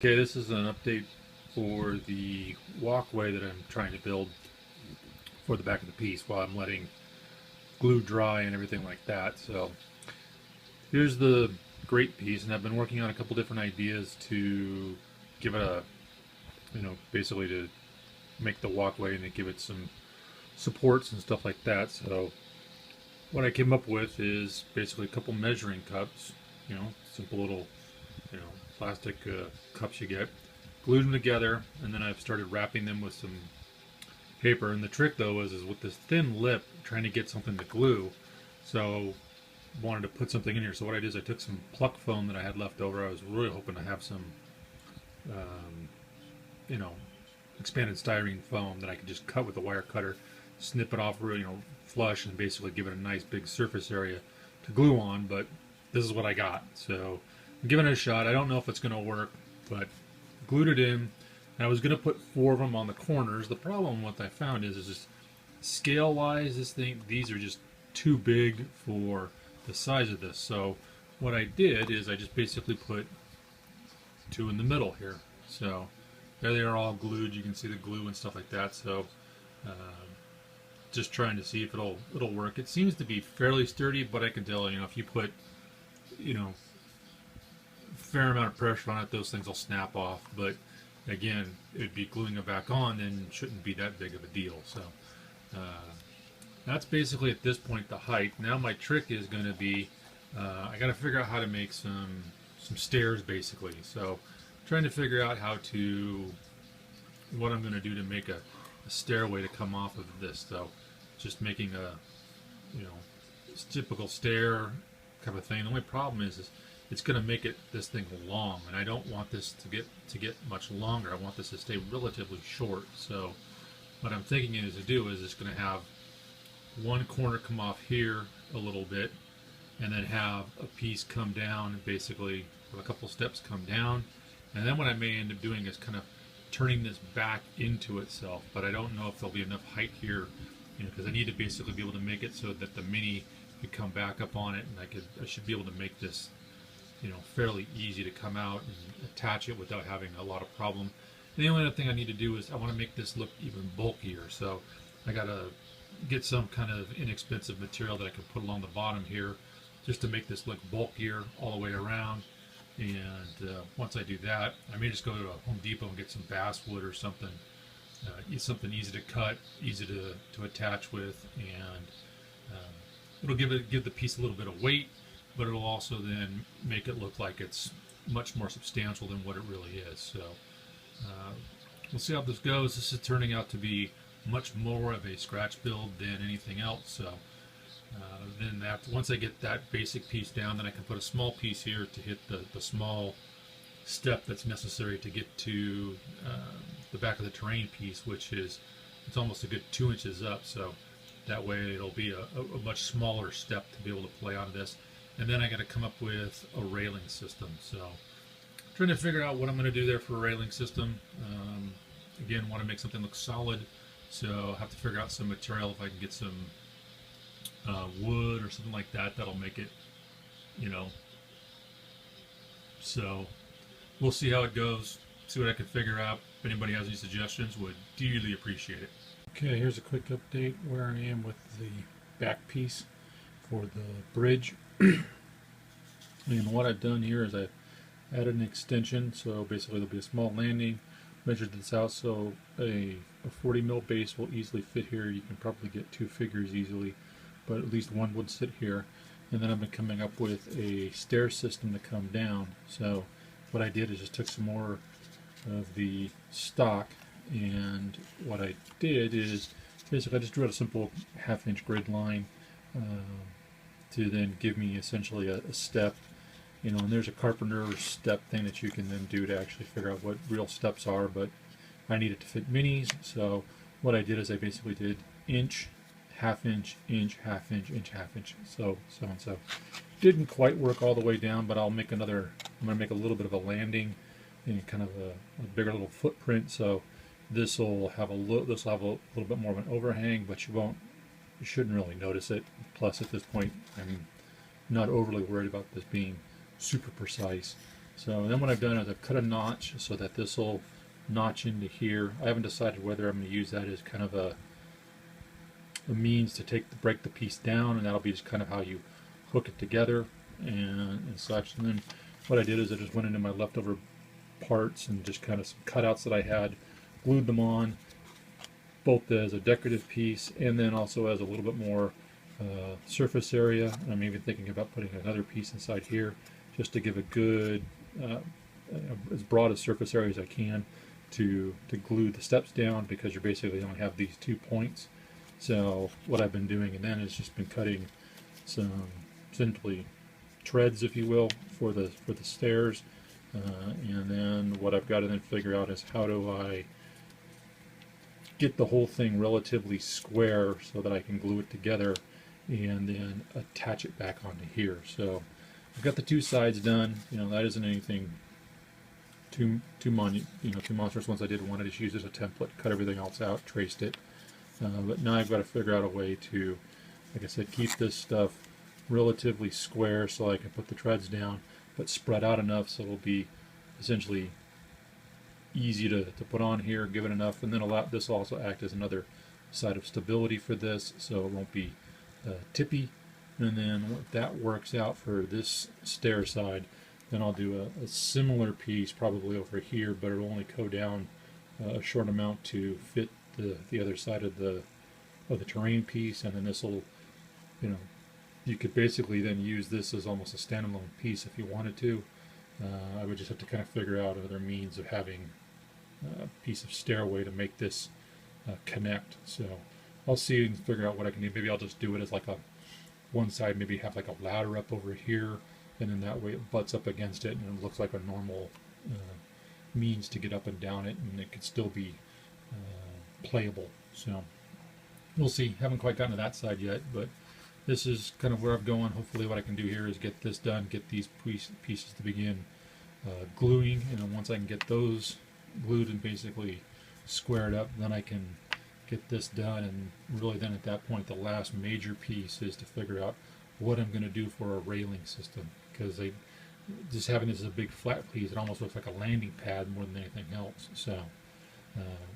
Okay, this is an update for the walkway that I'm trying to build for the back of the piece while I'm letting glue dry and everything like that. So here's the great piece, and I've been working on a couple different ideas to give it a, basically to make the walkway and to give it some supports and stuff like that. So what I came up with is basically a couple measuring cups, simple little, you know, plastic cups you get, glued them together, and then I've started wrapping them with some paper. And the trick though is with this thin lip, trying to get something to glue. So wanted to put something in here. So what I did is I took some pluck foam that I had left over. I was really hoping to have some, um, you know, expanded styrene foam that I could just cut with a wire cutter, snip it off, really, flush, and basically give it a nice big surface area to glue on. But this is what I got. So I'm giving it a shot. I don't know if it's going to work, but glued it in. And I was going to put 4 of them on the corners. The problem what I found is just scale wise, these are just too big for the size of this. So what I did is I just basically put 2 in the middle here. So there they are, all glued. You can see the glue and stuff like that. So uh, just trying to see if it'll work. It seems to be fairly sturdy, but I can tell, if you put, you know fair amount of pressure on it, those things will snap off. But again, it'd be gluing it back on, and shouldn't be that big of a deal. So uh, that's basically at this point the height. Now my trick is going to be I got to figure out how to make some stairs basically. So trying to figure out what I'm going to do to make a stairway to come off of this. So just making a typical stair kind of thing. The only problem is it's going to make this thing long, and I don't want this to get much longer. I want this to stay relatively short. So what I'm thinking is it's going to have one corner come off here a little bit, and then have a piece come down, and basically with a couple steps come down, and then what I may end up doing is kind of turning this back into itself. But I don't know if there'll be enough height here, because I need to basically be able to make it so that the Mini could come back up on it, and I should be able to make this fairly easy to come out and attach it without having a lot of problem. And the only other thing I need to do is I want to make this look even bulkier. So I got to get some kind of inexpensive material that I can put along the bottom here just to make this look bulkier all the way around. And once I do that, I may just go to a Home Depot and get some basswood or something. Something easy to cut, easy to attach with, and it'll give the piece a little bit of weight, but it'll also then make it look like it's much more substantial than what it really is. So we'll see how this goes. This is turning out to be much more of a scratch build than anything else. So then once I get that basic piece down, then I can put a small piece here to hit the small step that's necessary to get to the back of the terrain piece, which is it's almost a good 2 inches up. So that way it'll be a much smaller step to be able to play on this. And then I got to come up with a railing system. So trying to figure out what I'm going to do there for a railing system. Again, want to make something look solid, so I'll have to figure out some material. If I can get some wood or something like that, that'll make it, so we'll see how it goes, see what I can figure out. If anybody has any suggestions, would dearly appreciate it. Okay, here's a quick update where I am with the back piece for the bridge. And what I've done here is I've added an extension, so basically there'll be a small landing. Measured this out so a 40 mil base will easily fit here. You can probably get 2 figures easily, but at least one would sit here. And then I've been coming up with a stair system to come down. So what I did is just took some more of the stock, and what I did is basically I just drew out a simple 1/2 inch grid line to then give me essentially a step, and there's a carpenter step thing that you can then do to actually figure out what real steps are, but I needed to fit minis. So what I did is I basically did inch, 1/2 inch, inch, 1/2 inch, inch, 1/2 inch, so and so. Didn't quite work all the way down, but I'm going to make a little bit of a landing and kind of a bigger little footprint. So this will have a little bit more of an overhang, but you shouldn't really notice it. Plus, at this point, I'm not overly worried about this being super precise. So then what I've done is I've cut a notch so that this will notch into here. I haven't decided whether I'm going to use that as kind of a means to break the piece down, and that'll be just kind of how you hook it together and such. And then what I did is I just went into my leftover parts and just kind of some cutouts that I had, glued them on, both as a decorative piece and then also as a little bit more surface area. And I'm even thinking about putting another piece inside here just to give a good, as broad a surface area as I can to glue the steps down, because you basically only have these 2 points. So what I've been doing and then is just been cutting some simply treads, if you will, for the stairs, and then what I've got to then figure out is how do I get the whole thing relatively square so that I can glue it together and then attach it back onto here. So I've got the 2 sides done. That isn't anything too monstrous. Once I did one, I just used it as a template, cut everything else out, traced it. But now I've got to figure out a way to, like I said, keep this stuff relatively square so I can put the treads down, but spread out enough so it'll be essentially easy to put on here, give it enough, and then this will also act as another side of stability for this, so it won't be tippy. And then what that works out for this stair side, then I'll do a similar piece probably over here, but it'll only go down a short amount to fit the other side of the terrain piece, and then this will, you could basically then use this as almost a standalone piece if you wanted to. I would just have to kind of figure out other means of having a piece of stairway to make this connect. So I'll see and figure out what I can do. Maybe I'll just do it as like one side, maybe have like a ladder up over here, and then that way it butts up against it and it looks like a normal means to get up and down it, and it could still be playable. So we'll see. Haven't quite gotten to that side yet, but this is kind of where I'm going. Hopefully what I can do here is get this done, get these pieces to begin gluing, and then once I can get those glued and basically squared up, then I can get this done. And really then at that point the last major piece is to figure out what I'm going to do for a railing system, because just having this as a big flat piece, it almost looks like a landing pad more than anything else. So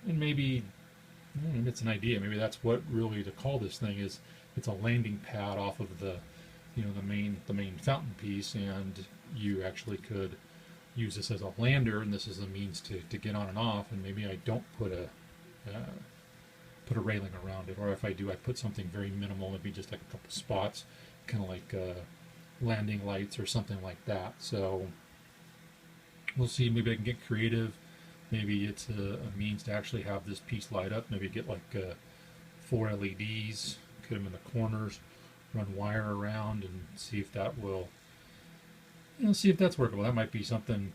and maybe it's an idea, maybe that's what really to call this thing is. It's a landing pad off of the the main fountain piece, and you actually could use this as a lander, and this is a means to get on and off. And maybe I don't put a railing around it, or if I do, I put something very minimal, maybe just like a couple spots, kind of like landing lights or something like that. So we'll see. Maybe I can get creative. Maybe it's a means to actually have this piece light up. Maybe get like 4 LEDs, put them in the corners, run wire around, and see if that will, see if that's workable. That might be something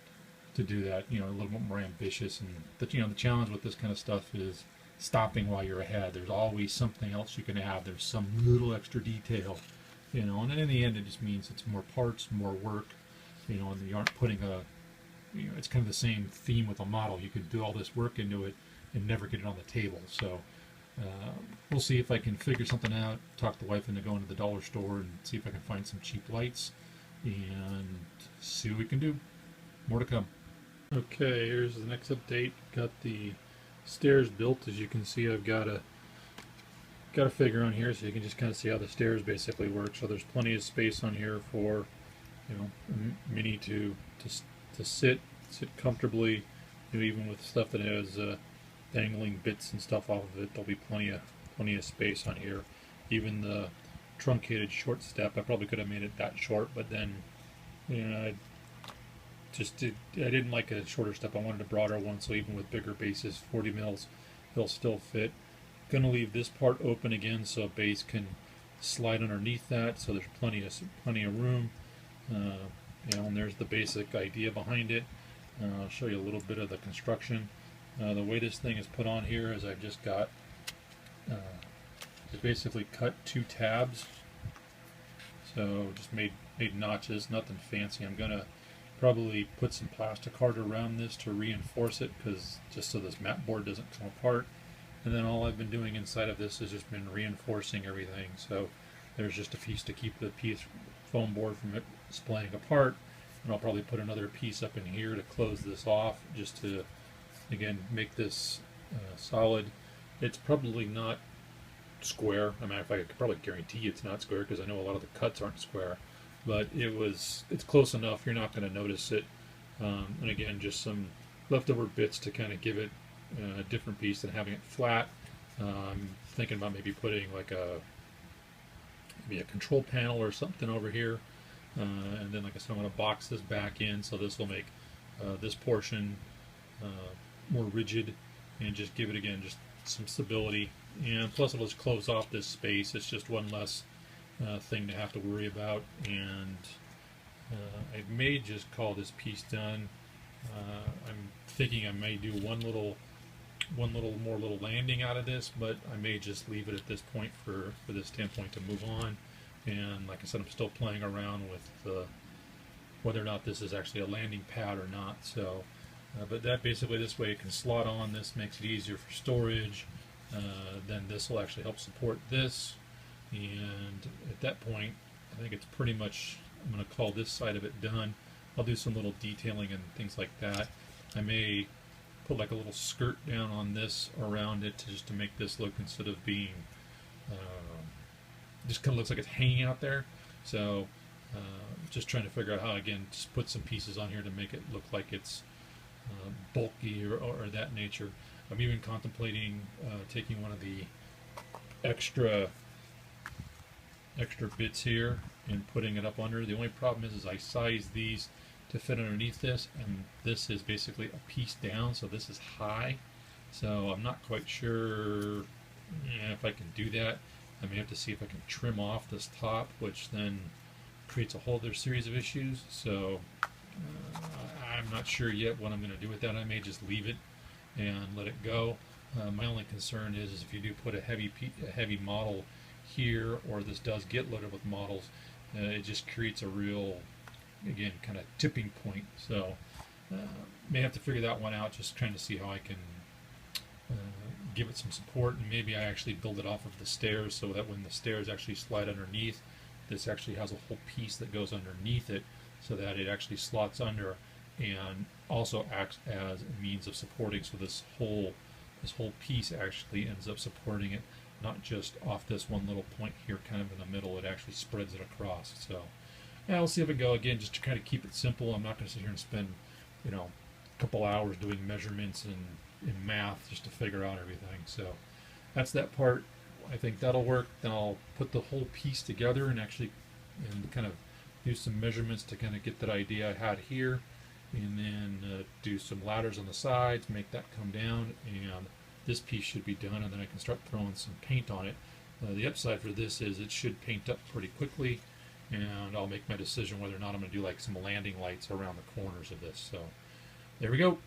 to do that, a little bit more ambitious. And the challenge with this kind of stuff is stopping while you're ahead. There's always something else you can add. There's some little extra detail, and then in the end it just means it's more parts, more work, and you aren't putting it's kind of the same theme with a model. You could do all this work into it and never get it on the table. So we'll see if I can figure something out, talk the wife into going to the dollar store and see if I can find some cheap lights and see what we can do. More to come. Okay, here's the next update. Got the stairs built. As you can see, I've got a figure on here so you can just kind of see how the stairs basically work. So there's plenty of space on here for Minnie to sit comfortably, even with stuff that has dangling bits and stuff off of it. There'll be plenty of space on here. Even the truncated short step, I probably could have made it that short, but then I didn't like a shorter step. I wanted a broader one, so even with bigger bases, 40 mils, they'll still fit. Gonna leave this part open again so a base can slide underneath that, so there's plenty of room. And there's the basic idea behind it. I'll show you a little bit of the construction. The way this thing is put on here is I've just got I basically cut 2 tabs, so just made notches, nothing fancy. I'm gonna probably put some plastic card around this to reinforce it, because just so this mat board doesn't come apart. And then all I've been doing inside of this has just been reinforcing everything. So there's just a piece to keep the foam board from it splaying apart, and I'll probably put another piece up in here to close this off, just to again make this solid. It's probably not square. I mean, if I could probably guarantee it's not square because I know a lot of the cuts aren't square, but it's close enough. You're not going to notice it. And again, just some leftover bits to kind of give it a different piece than having it flat. I'm thinking about maybe putting like maybe a control panel or something over here, and then like I said, I'm going to box this back in, so this will make this portion more rigid and just give it again just some stability. And plus it'll just close off this space. It's just one less thing to have to worry about. And I may just call this piece done. I'm thinking I may do one little more landing out of this, but I may just leave it at this point for this standpoint to move on. And like I said, I'm still playing around with whether or not this is actually a landing pad or not. So but that basically, this way it can slot on. This makes it easier for storage. Then this will actually help support this, and at that point I think it's pretty much, I'm going to call this side of it done. I'll do some little detailing and things like that. I may put like a little skirt down on this around it just to make this look, instead of being just kind of looks like it's hanging out there. So just trying to figure out how, again, just put some pieces on here to make it look like it's bulky or that nature. I'm even contemplating taking one of the extra bits here and putting it up under. The only problem is I size these to fit underneath this, and this is basically a piece down, so this is high. So I'm not quite sure if I can do that. I may have to see if I can trim off this top, which then creates a whole other series of issues. So I'm not sure yet what I'm going to do with that. I may just leave it and let it go. My only concern is if you do put a heavy model here, or this does get loaded with models, it just creates a real, again, kind of tipping point. So may have to figure that one out, just trying to see how I can give it some support, and maybe I actually build it off of the stairs, so that when the stairs actually slide underneath, this actually has a whole piece that goes underneath it, so that it actually slots under and also acts as a means of supporting. So this whole piece actually ends up supporting it, not just off this one little point here kind of in the middle. It actually spreads it across. So yeah, we'll see if it go. Again, just to kind of keep it simple. I'm not going to sit here and spend a couple hours doing measurements and math just to figure out everything. So that's that part. I think that'll work. Then I'll put the whole piece together and actually kind of do some measurements to kind of get that idea I had here, and then do some ladders on the sides, make that come down, and this piece should be done, and then I can start throwing some paint on it. The upside for this is it should paint up pretty quickly, and I'll make my decision whether or not I'm going to do like some landing lights around the corners of this. So there we go.